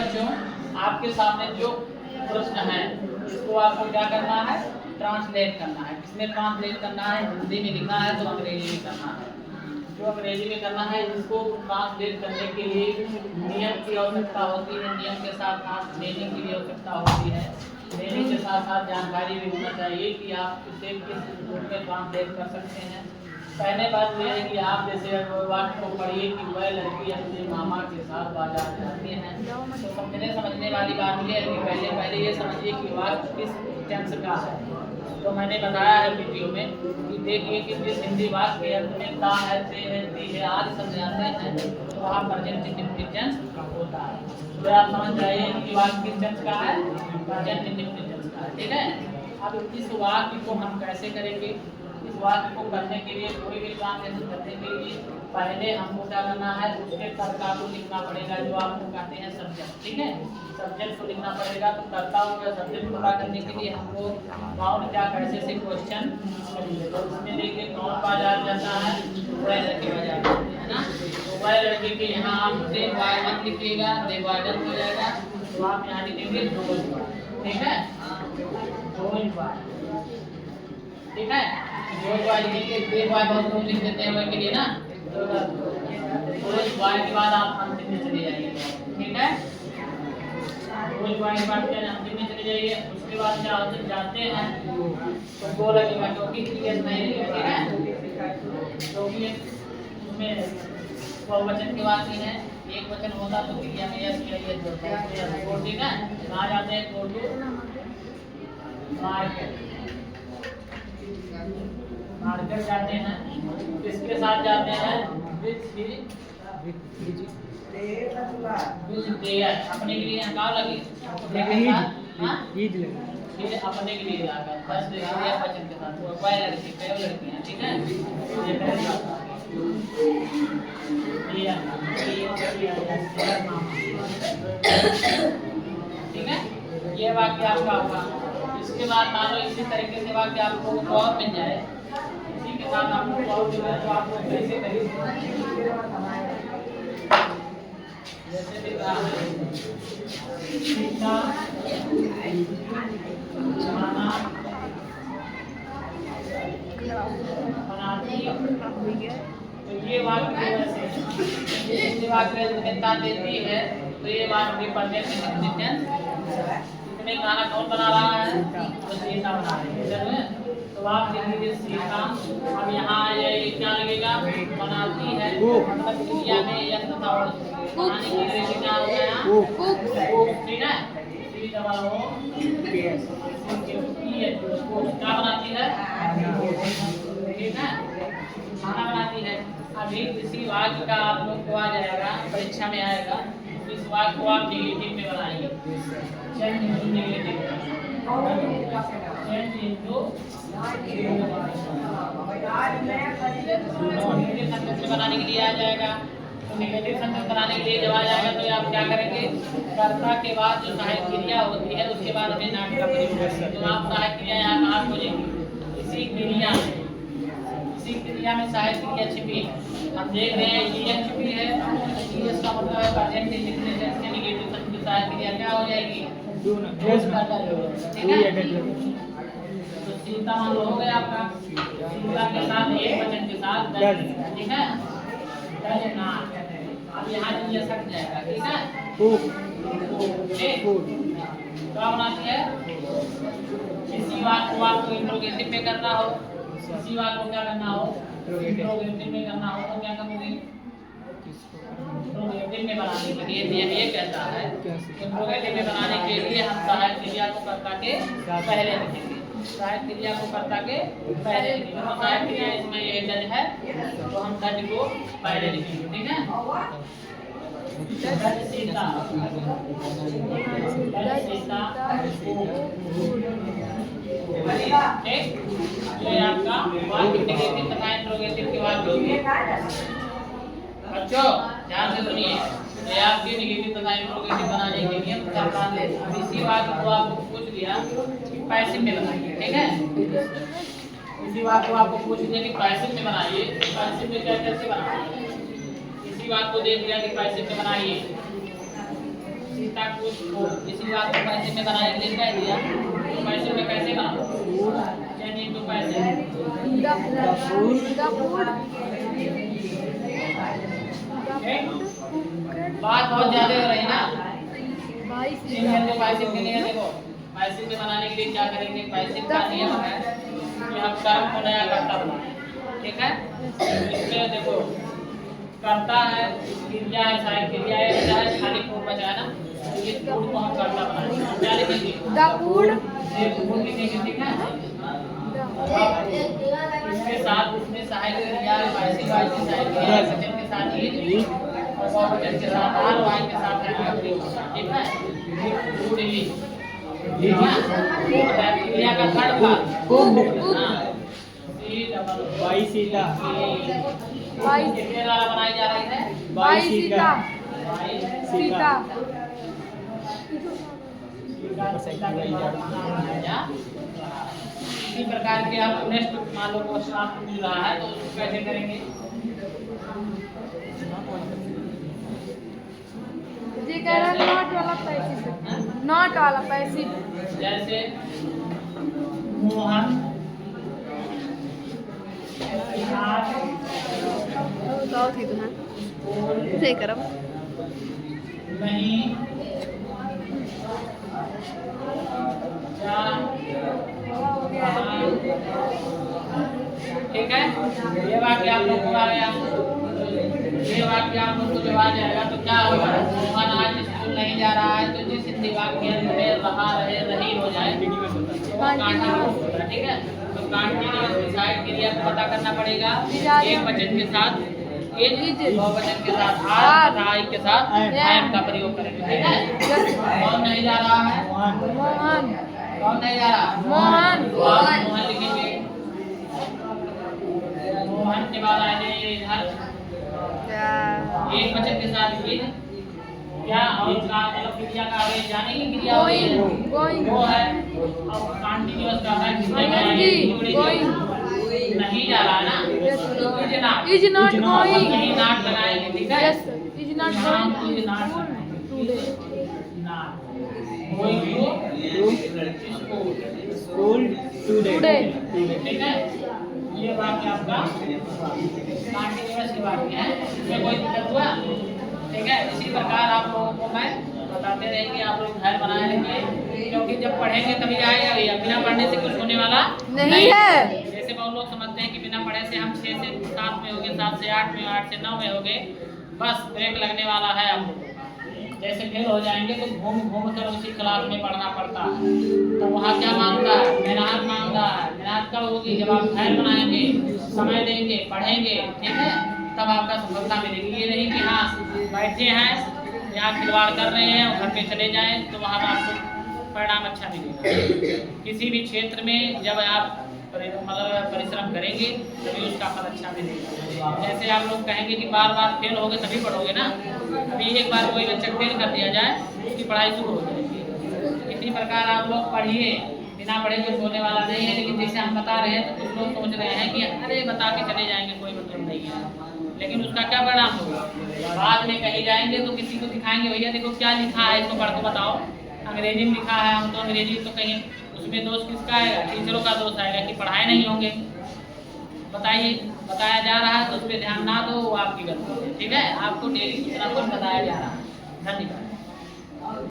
बच्चों, आपके सामने जो प्रश्न है इसको आपको क्या करना है, ट्रांसलेट करना है। किसमें ट्रांसलेट करना है? हिंदी में लिखना है तो अंग्रेजी में करना है। जो अंग्रेजी में करना है इसको ट्रांसलेट करने के लिए नियम की आवश्यकता होती है, नियम के साथ साथ ट्रेनिंग की भी आवश्यकता होती है। ट्रेनिंग के साथ साथ जानकारी भी होना चाहिए कि आप इसे किस रूप में ट्रांसलेट कर सकते हैं। पहले बात यह है कि आप जैसे वाक्य को पढ़िए कि वह लड़की अपने मामा के साथ बाजार जाती है, तो समझने वाली बात यह है कि पहले ये समझिए कि वाक्य किस टेंस का है। तो मैंने बताया है वीडियो में कि देखिए कि जिस हिंदी वाक्य के अंत में ता है, ते है, ती है आदि शब्द जाते हैं तो वहाँ प्रेजेंट इंडेफिनिट टेंस होता है। तो आप समझ जाइए कि वाक्य किस टेंस का है, प्रेजेंट इंडेफिनिट टेंस का है। ठीक है। अब इस वाक्य को हम कैसे करेंगे? इस वाक्य को करने के लिए, कोई भी काम करने के लिए पहले हमको क्या करना है, उसके कर्ता को लिखना पड़ेगा, जो आपको कहते हैं सब्जेक्ट। ठीक है, सब्जेक्ट को लिखना पड़ेगा। तो कर्ता और सब्जेक्ट पता करने के लिए हमको कौन क्या कैसे से क्वेश्चन करेंगे। तो उसमें देखिए कौन बाजार जाता है, वह लड़के बाजार जाते हैं ना। तो वह लड़के के यहाँ आप दे बाय मत लिखिएगा, दे बाय हो जाएगा। तो आप यहाँ लिखेंगे रोज बाय। ठीक है, रोज बाय। ठीक है, रोज बाय लिखेंगे, दे बाय बहुत लोग लिख देते हैं वह के लिए ना। रोज बाय के बाद आप अंतिम में चले जाइए। ठीक है, रोज बाय के बाद क्या अंतिम में चले जाइए। उसके बाद क्या जाते हैं तो दो लगेगा क्योंकि क्रिया नहीं लगेगा। ठीक है, क्योंकि उसमें बहुवचन के बाद ही है, एक वचन होता तो क्रिया में यस किया जोड़ता है। ठीक है, कहाँ जाते हैं? गो टू मार्केट, मार्केट जाते हैं। किसके साथ जाते हैं? अपने के लिए कहाँ लगी? अपने के लिए वचन के साथ लड़की कई लड़कियाँ। ठीक है, ठीक है, ये वाक्य आपका होगा। इसके बाद मान लो इसी तरीके से वाक्य आपको और मिल जाए, इसी के साथ आपको और मिल जाए तो आपको कैसे करेंगे? जैसे दिख रहा है सीता खाना बनाती, तो ये वाक्य वैसे वाक्य निमित्ता देती है तो ये वाक्य प्रेजेंट इंडेफिनिट इसमें खाना कौन बना रहा है? तो सीता बना रही है। तो आप लिख लीजिए सीता। अब यहाँ ये क्या लगेगा? बनाती है, मतलब क्रिया में यस तथा और बनाने के लिए क्या हो गया? ठीक है, सी डबल ओ क्या बनाती है? ठीक है, खाना बनाती है। अभी इसी वाक्य का आप लोग को आ जाएगा, परीक्षा में आएगा। इस वाक्य को आप नेगेटिव में बनाएंगे। Change into negative, change into negative sentence बनाने के लिए आ जाएगा। तो नेगेटिव सेंटेंस बनाने के लिए जब आ जाएगा तो आप क्या करेंगे? कर्ता के बाद जो सहायक क्रिया होती है उसके बाद हमें नाट का प्रयोग करेंगे। तो आप सहायक क्रिया यहाँ कहाँ खोजेंगे? इसी क्रिया में, इसी क्रिया में सहायक क्रिया छिपी है। हम देख रहे हैं ये छिपी है, इसका मतलब है प्रेजेंट इंडेफिनिट टेंस के नेगेटिव सेंटेंस की सहायक क्रिया क्या हो जाएगी? ठीक है, तो सीता मान लो हो गया आपका। सीता के साथ एक वचन के साथ ठीक है, अब यहाँ ये सट जाएगा। ठीक है, क्या बनाती है? इसी बात को आपको इंट्रोगेटिव में करना हो, इसी बात को क्या करना हो? इंट्रोगेटिव में करना हो तो क्या करोगे? इंट्रोगेटिव में बनाने के लिए नियम ये कहता है, इंट्रोगेटिव में बनाने के लिए हम सहायक क्रिया को कर्ता के पहले लिखेंगे। सहायक क्रिया को कर्ता के पहले लिखेंगे। तो सहायक क्रिया इसमें ये डज है तो हम डज को पहले लिखेंगे। ठीक है, डज सीता, डज सीता। ठीक, ये आपका वाक्य नेगेटिव तथा इंट्रोगेटिव के वाक्य होंगे। बच्चों ध्यान से सुनिए, ये आपके नेगेटिव तथा इंट्रोगेटिव बनाने के लिए करना है। अब इसी बात को आपको पूछ दिया कि पैसिव में बनाइए। ठीक है, इसी बात को आपको पूछ दिया कि पैसिव में बनाइए। पैसिव में क्या कैसे बनाइए? इसी बात को देख लिया कि पैसिव में बनाइए। सीता कुछ फूल, इसी बात को पैसे में बनाने के लिए कह दिया, तो पैसे में कैसे बनाओ, चलिए तो पैसे बात बहुत ज्यादा हो रही है ना। पैसे के लिए देखो, पैसे में बनाने के लिए क्या करेंगे, पैसे का नियम है कि हम कर्म को नया करता बनाए, ठीक है। इसमें देखो करता है, क्रिया है, सारी क्रिया है, खाली फूड बचा है ना, इस फूड को हम करता बनाएंगे, क्या लिखेंगे, फूड लिखेंगे, ठीक है। इसके साथ उसमें सहायक क्रिया पैसे वाइसे सहायक क्रिया वचन के साथ ये और बहुवचन के साथ आर वाई के साथ है, ठीक है। फूड ली, ठीक है, क्रिया का थर्ड पार्ट बाई सीता, कितने द्वारा बनाई जा रही है, बाई सीता, सीता इसी प्रकार के आप नेक्स्ट मान लो क्वेश्चन आपको मिल रहा है तो उसको कैसे करेंगे, जी कह रहा है नॉट वाला पैसे जैसे मोहन सही करम नहीं ठीक है। ये वाक्य आप लोग को आ गया, ये वाक्य आप लोग को जब आ जाएगा तो क्या होगा, मोहन आज स्कूल नहीं जा रहा है, तो जिस हिंदी वाक्य में रहा रहे रही हो जाए तो वो कांटिन्यूअस होगा, ठीक है। तो कांटिन्यूअस डिसाइड क्रिया को पता करना पड़ेगा, एक वचन के साथ इज, बहुवचन के साथ आर, आई के साथ एम का प्रयोग करेंगे, ठीक है। कौन नहीं जा रहा है, मोहन, कौन नहीं जा रहा, मोहन, मोहन लिखेंगे, मोहन के बाद आएंगे इधर एक वचन के साथ इज, क्या और का मतलब क्रिया का आगे जाने की क्रिया होती है वो है, और कंटीन्यूअस का है नहीं जा रहा ना, इज नॉट गोइंग, नहीं नाट लगाएंगे, ठीक है। Is not going school today, ठीक है। ये वाक्य आपका कंटीन्यूअस की वाक्य है, इसमें कोई दिक्कत हुआ, ठीक है। इसी प्रकार आप लोगों को मैं बताते रहेंगे, आप लोग घर बनाए रहेंगे, क्योंकि जब पढ़ेंगे तभी आएगा, भैया बिना पढ़ने से कुछ होने वाला नहीं है। जैसे बहुत लोग समझते हैं कि बिना पढ़े से हम 6 से 7 में हो गए, 7 से 8 में, 8 से 9 में हो गए, बस ब्रेक लगने वाला है आप लोग। जैसे फेल हो जाएंगे तो घूम घूम कर उसी क्लास में पढ़ना पड़ता है, तो वहाँ क्या मांगता है, मेहनत मांगता है। मेहनत कब होगी, जब आप घर बनाएंगे, समय देंगे, पढ़ेंगे, ठीक है, तब आपका सफलता मिलेगी। ये नहीं कि हाँ बैठे हैं यहाँ खिलवाड़ कर रहे हैं और घर पे चले जाएं तो वहाँ आपको परिणाम अच्छा मिलेगा। किसी भी क्षेत्र में जब आप मतलब परिश्रम करेंगे तभी उसका फल अच्छा मिलेगा। जैसे आप लोग कहेंगे कि बार बार फेल होगे तभी पढ़ोगे ना, अभी एक बार कोई बच्चा फेल कर दिया जाए उसकी पढ़ाई शुरू हो जाएगी। इसी प्रकार आप लोग पढ़िए, बिना पढ़े कुछ होने वाला नहीं है। लेकिन जैसे हम बता रहे हैं तो कुछ लोग सोच रहे हैं कि अरे बता के चले जाएंगे कोई मतलब नहीं है, लेकिन उसका क्या परिणाम होगा, बाद में कहीं जाएंगे तो किसी को दिखाएंगे, भैया देखो क्या लिखा है, इसको पढ़ के बताओ, अंग्रेजी में लिखा है, हम तो अंग्रेजी तो कहीं, उसमें दोष किसका आएगा, टीचरों का दोष आएगा कि पढ़ाए नहीं होंगे। बताइए, बताया जा रहा है तो उस पर ध्यान ना दो, वो आपकी गलती है, ठीक है। आपको डेली कुछ ना कुछ बताया जा रहा है। धन्यवाद।